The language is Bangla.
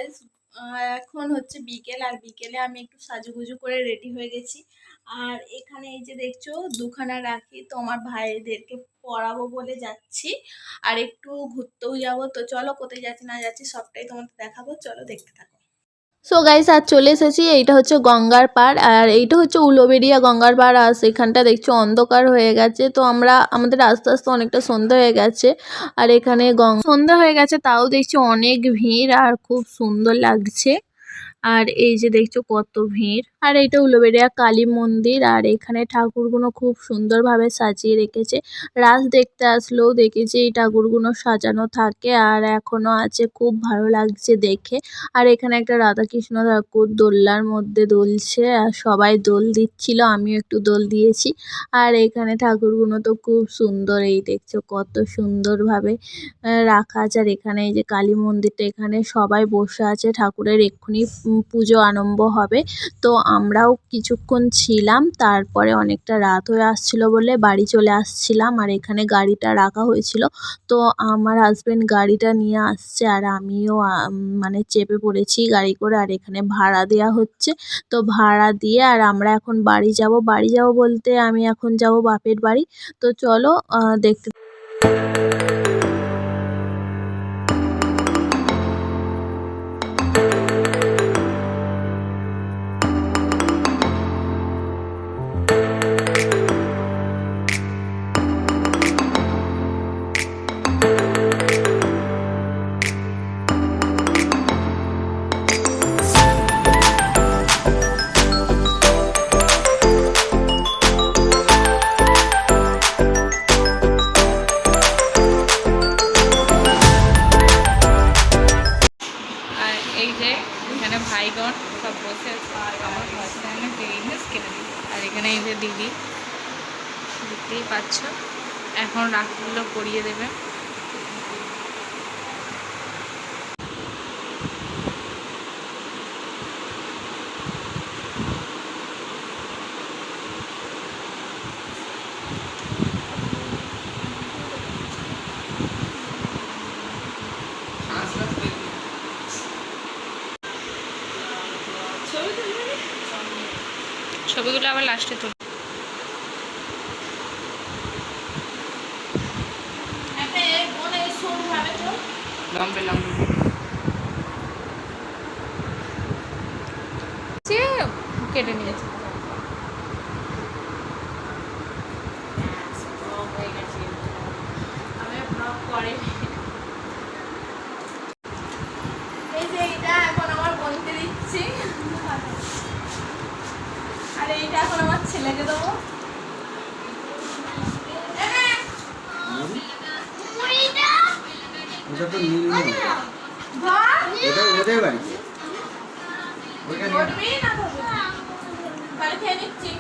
গাইস, এখন হচ্ছে বিকেল, আর বিকেলে আমি একটু সাজুগুজু করে রেডি হয়ে গেছি। আর এখানে এই যে দেখছো দুখানা রাখি, তো আমার ভাইদেরকে পরাবো বলে যাচ্ছি। আর একটু ঘুরতেও যাবো, তো চলো কোথায় যাচ্ছি না যাচ্ছি সবটাই তোমাদের দেখাবো, চলো দেখতে থাকো। সো গাইস, আজ চলে এসেছি। এইটা হচ্ছে গঙ্গার পাড়, আর এইটা হচ্ছে উলুবেড়িয়া গঙ্গার পাড়। আর সেখানটা দেখছো অন্ধকার হয়ে গেছে, তো আমাদের আস্তে আস্তে অনেকটা সন্ধ্যা হয়ে গেছে। আর এখানে সন্ধ্যা হয়ে গেছে, তাও দেখছি অনেক ভিড় আর খুব সুন্দর লাগছে। আর এই যে দেখছো কত ভিড়। আর এইটা উলুবেড়িয়া কালী মন্দির, আর এখানে ঠাকুরগুলো খুব সুন্দরভাবে সাজিয়ে রেখেছে। রাস দেখতে আসলেও দেখেছি এই ঠাকুরগুলো সাজানো থাকে, আর এখনো আছে, খুব ভালো লাগছে দেখে। আর এখানে একটা রাধাকৃষ্ণ ঠাকুর দোলনার মধ্যে দুলছে, আর সবাই দোল দিচ্ছিল, আমিও একটু দোল দিয়েছি। আর এখানে ঠাকুরগুলো তো খুব সুন্দর, এই দেখছো কত সুন্দরভাবে রাখা আছে। আর এখানে এই যে কালী মন্দিরটা, এখানে সবাই বসে আছে, ঠাকুরের এক্ষুনি পুজো আরম্ভ হবে। তো আমরাও কিছুক্ষণ ছিলাম, তারপরে অনেকটা রাত হয়ে আসছিল বলে বাড়ি চলে আসছিলাম। আর এখানে গাড়িটা রাখা হয়েছিল, তো আমার হাজবেন্ড গাড়িটা নিয়ে আসছে, আর আমিও মানে চেপে পড়েছি গাড়ি করে। আর এখানে ভাড়া দেওয়া হচ্ছে, তো ভাড়া দিয়ে আর আমরা এখন বাড়ি যাব বলতে আমি এখন যাব বাপের বাড়ি। তো চলো দেখতে। এই যে এখানে ভাইগণ সব বসে আছে, আমার হাজব্যান্ড জিনিস কিনে দিই। আর এখানে এই যে দিদি, দেখতেই পাচ্ছ, এখন রাখিগুলো পরিয়ে দেবে। ছবিগুলো আবার লাস্টে তুলি। কেটে নিয়েছি। এই যে এইটা এখন আমার বোনকে দিচ্ছি, আর এইটা এখন আমার ছেলেকে দেবো। বাড়ি খেয়ে নিচ্ছি।